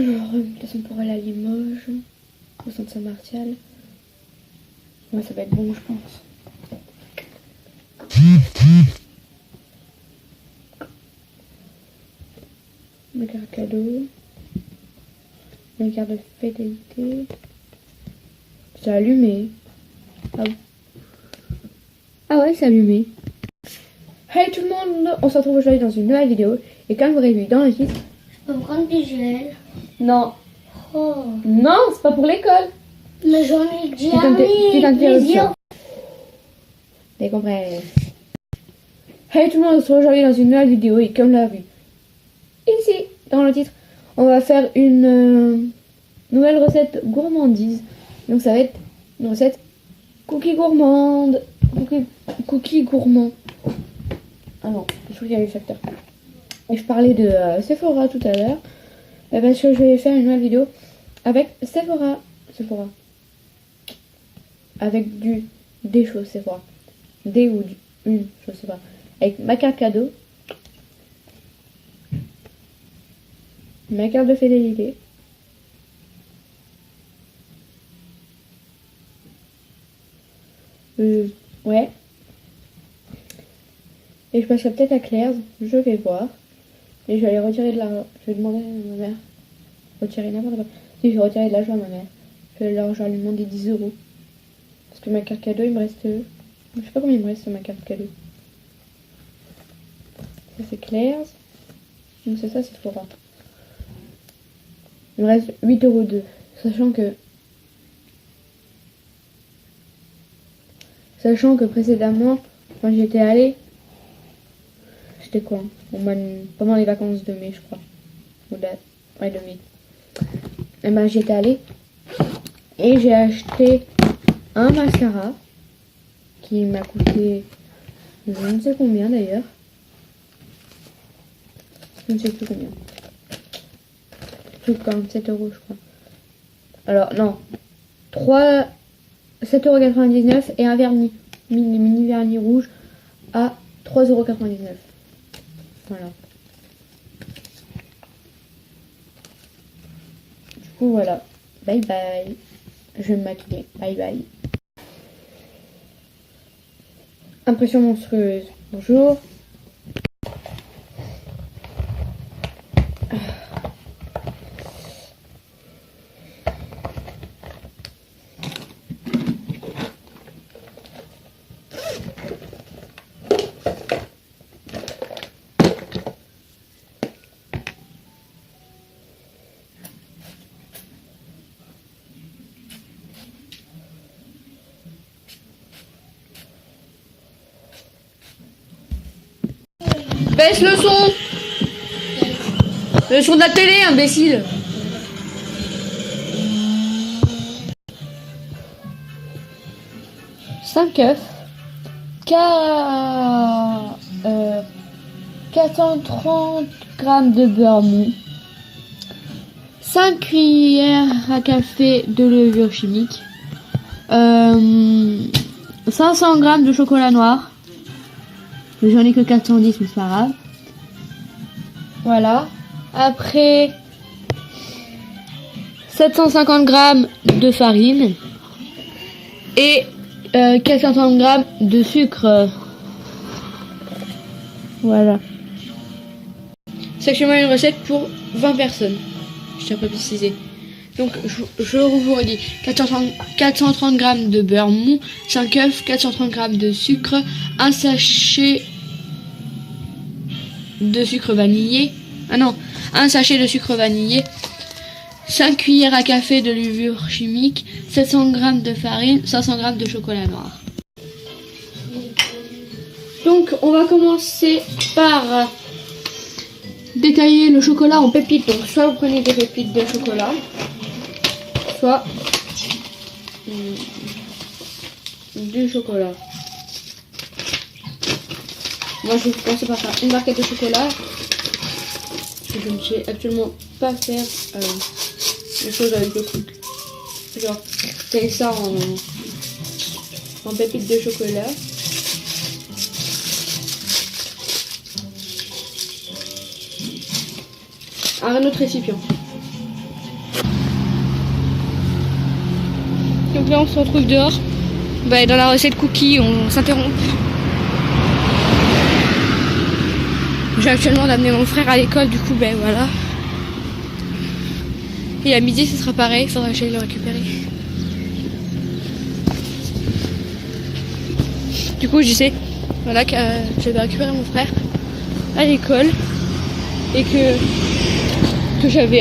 Alors, de toute façon, pour aller à Limoges, au centre Saint-Martial, ouais, ça va être bon, je pense. Ma carte cadeau, ma carte de fidélité. C'est allumé. Ah, ah ouais, c'est allumé. Hey tout le monde, on se retrouve aujourd'hui dans une nouvelle vidéo. Et comme vous avez vu dans le titre, Je peux prendre du gel. non, Oh. non, c'est pas pour l'école. Mais j'en ai déjà Putain de mis plusieurs. T'as compris. Hey tout le monde, on se retrouve aujourd'hui dans une nouvelle vidéo. Et comme l'a vu ici, dans le titre, on va faire une nouvelle recette gourmandise. Donc ça va être une recette cookie gourmande. Cookie gourmand. Ah non, je crois qu'il y a eu le facteur. Et je parlais de Sephora tout à l'heure. Parce que je vais faire une nouvelle vidéo avec Sephora. Avec des choses Sephora. Une chose Sephora. Avec ma carte cadeau. Ma carte de fidélité. Ouais. Et je passerai peut-être à Claire's, je vais voir. Et je vais aller retirer de l'argent. Je vais demander à ma mère. Retirer n'importe quoi. Si je vais retirer de l'argent à ma mère. Je vais lui demander 10 €. Parce que ma carte cadeau, il me reste. Je sais pas combien il me reste sur ma carte cadeau. Ça c'est Claire's. Donc c'est ça, c'est Sephora. Il me reste 8,02 €. Sachant que précédemment, quand j'étais allée. C'était quoi? Pendant les vacances de mai, je crois. Ouais, de mai. Et ben, j'étais allée et j'ai acheté un mascara qui m'a coûté je ne sais combien d'ailleurs. Je ne sais plus combien. Tout comme 7 € je crois. Alors non. 7,99 € et un vernis. Mini vernis rouge à 3,99 €. Voilà. Du coup, voilà. Bye bye. Je vais me maquiller. Bye bye. Impression monstrueuse. Bonjour. Baisse le son. Le son de la télé, imbécile. Cinq œufs. 430 g de beurre mou. 5 cuillères à café de levure chimique. 500 g de chocolat noir. J'en ai que 410, mais c'est pas grave. Voilà. Après, 750 g de farine. Et 430 g de sucre. Voilà. C'est actuellement une recette pour 20 personnes. Je tiens à préciser. Donc, je vous redis. 430 g de beurre mou, 5 œufs, 430 g de sucre, un sachet de sucre vanillé. Ah non, un sachet de sucre vanillé, 5 cuillères à café de levure chimique, 700 g de farine, 500 g de chocolat noir. Donc, on va commencer par détailler le chocolat en pépites. Donc, soit vous prenez des pépites de chocolat, soit du chocolat. Moi, je vais commencer par faire une barquette de chocolat. Parce que je ne sais actuellement pas faire les choses avec le coude. Genre, c'est ça en pépites de chocolat. Un autre récipient. Donc là on se retrouve dehors. Bah, dans la recette cookie, on s'interrompt. J'ai actuellement d'amener mon frère à l'école, du coup ben voilà. Et à midi ce sera pareil, il faudra que j'aille le récupérer. Du coup je sais voilà, que je vais récupérer mon frère à l'école et que j'avais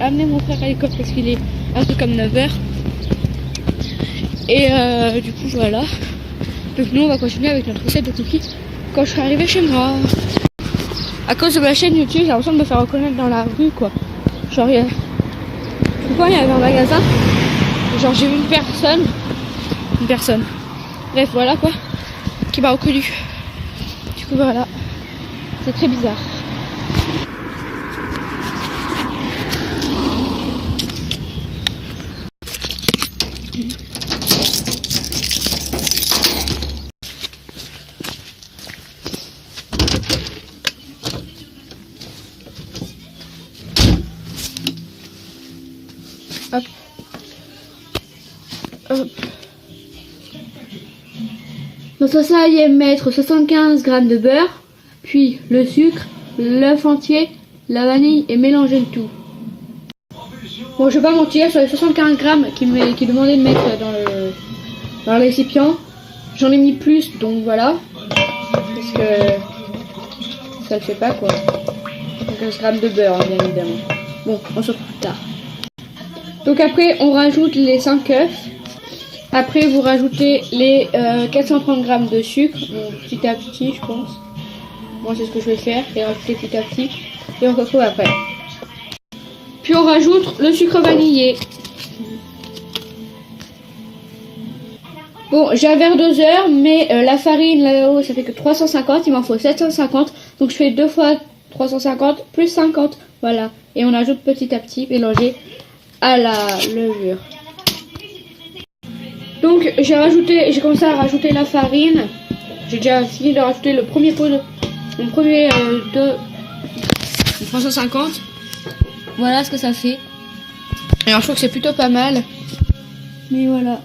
amené mon frère à l'école parce qu'il est un peu comme 9h. Et du coup voilà. Donc nous on va continuer avec notre recette de cookies quand je serai arrivée chez moi. À cause de ma chaîne YouTube, j'ai l'impression de me faire reconnaître dans la rue quoi. Genre il y avait un magasin, genre j'ai vu une personne. Bref voilà quoi, qui m'a reconnu. Du coup voilà, c'est très bizarre. Hop. Hop. Dans ça, ça y est mettre 75 g de beurre, puis le sucre, l'œuf entier, la vanille et mélanger le tout. Bon, je vais pas mentir, sur les 75 g qui demandait de mettre dans le récipient, j'en ai mis plus, donc voilà. Parce que ça le fait pas quoi. 15 g de beurre, bien évidemment. Bon, on se retrouve plus tard. Donc après on rajoute les 5 œufs. Après vous rajoutez les 430 g de sucre, bon, petit à petit je pense. Moi c'est ce que je vais faire, et rajouter petit à petit. Et on se retrouve après. Puis on rajoute le sucre vanillé. Bon, j'ai un verre doseur, mais la farine là-haut ça fait que 350, il m'en faut 750. Donc je fais 2 fois 350 plus 50. Voilà. Et on ajoute petit à petit, mélanger à la levure. Donc j'ai commencé à rajouter la farine. J'ai déjà fini de rajouter le premier pot de 350. Voilà ce que ça fait. Alors je trouve que c'est plutôt pas mal. Mais voilà.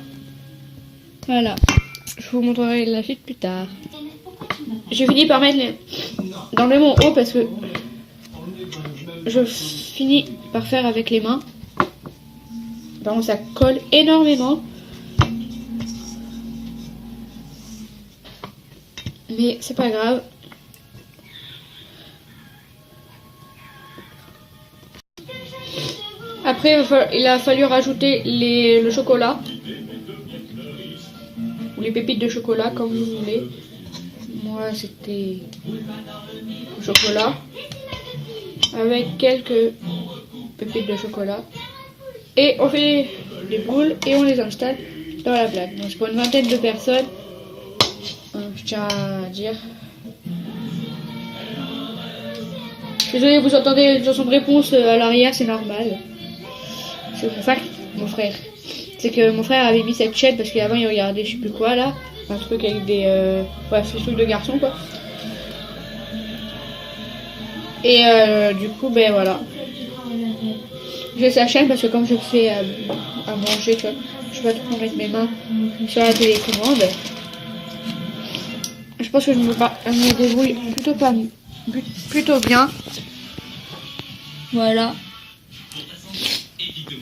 Voilà. Je vous montrerai la suite plus tard. J'ai fini par d'enlever mon haut parce que je finis par faire avec les mains. Par contre, ça colle énormément. Mais c'est pas grave. Après, il a fallu rajouter le chocolat. Ou les pépites de chocolat, comme vous voulez. Moi, c'était chocolat. Avec quelques pépites de chocolat. Et on fait des boules et on les installe dans la plaque. Donc c'est pour une vingtaine de personnes. Je tiens à dire. Désolé, vous entendez une chanson de réponse à l'arrière, c'est normal. C'est mon frère. C'est que mon frère avait mis cette chaîne parce qu'avant il regardait je sais plus quoi là. Un truc avec des... bref, ce truc de garçon quoi. Et du coup, ben voilà. J'ai sa chaîne parce que comme je fais à manger, tu vois, je peux pas tout mettre mes mains sur la télécommande. Je pense que je me débrouille plutôt bien. Voilà.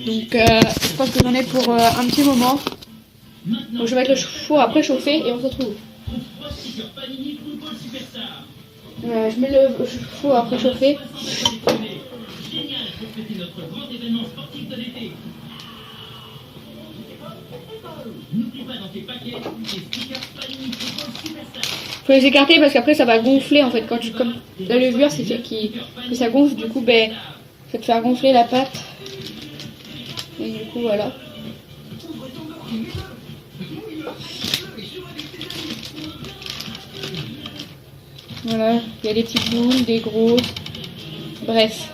Donc je pense que j'en ai pour un petit moment. Donc je vais mettre le four à préchauffer et on se retrouve. Je mets le four à préchauffer. Faut les écarter parce qu'après ça va gonfler en fait quand comme la levure c'est fait que ça gonfle, du coup ben ça te faire gonfler la pâte et du coup voilà. Voilà, il y a des petites boules, des grosses, bref,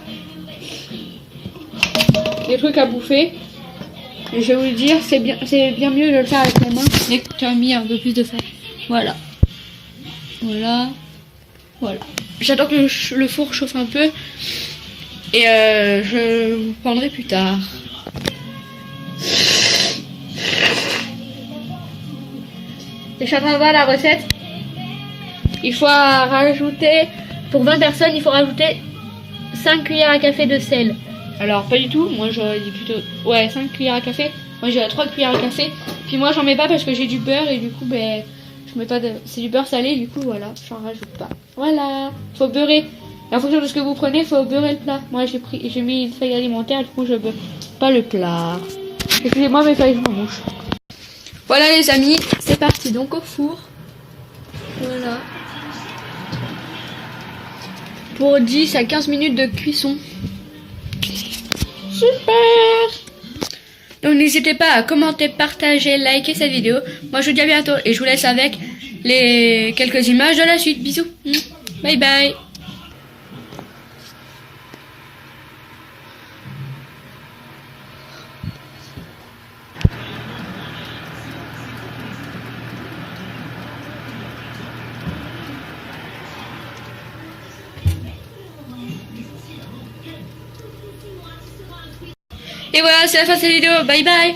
des trucs à bouffer. Et je vais vous le dire, c'est bien mieux de le faire avec les mains dès que tu as mis un peu plus de farine. Voilà. Voilà. Voilà. J'attends que le four chauffe un peu. Et je vous prendrai plus tard. Je suis en train de voir la recette. Il faut rajouter, pour 20 personnes, il faut rajouter 5 cuillères à café de sel. Alors pas du tout, moi j'aurais dit plutôt, ouais, 5 cuillères à café. Moi j'ai 3 cuillères à café. Puis moi j'en mets pas parce que j'ai du beurre et du coup ben je mets pas de, c'est du beurre salé, du coup voilà, j'en rajoute pas. Voilà, faut beurrer. Et en fonction de ce que vous prenez, faut beurrer le plat. Moi j'ai mis une feuille alimentaire, du coup je beurre pas le plat. Excusez-moi mes feuilles, je m'en mouche. Voilà les amis, c'est parti donc au four. Voilà. Pour 10 à 15 minutes de cuisson. Super! Donc n'hésitez pas à commenter, partager, liker cette vidéo. Moi je vous dis à bientôt et je vous laisse avec les quelques images de la suite. Bisous. Bye bye. Et voilà, c'est la fin de cette vidéo. Bye bye.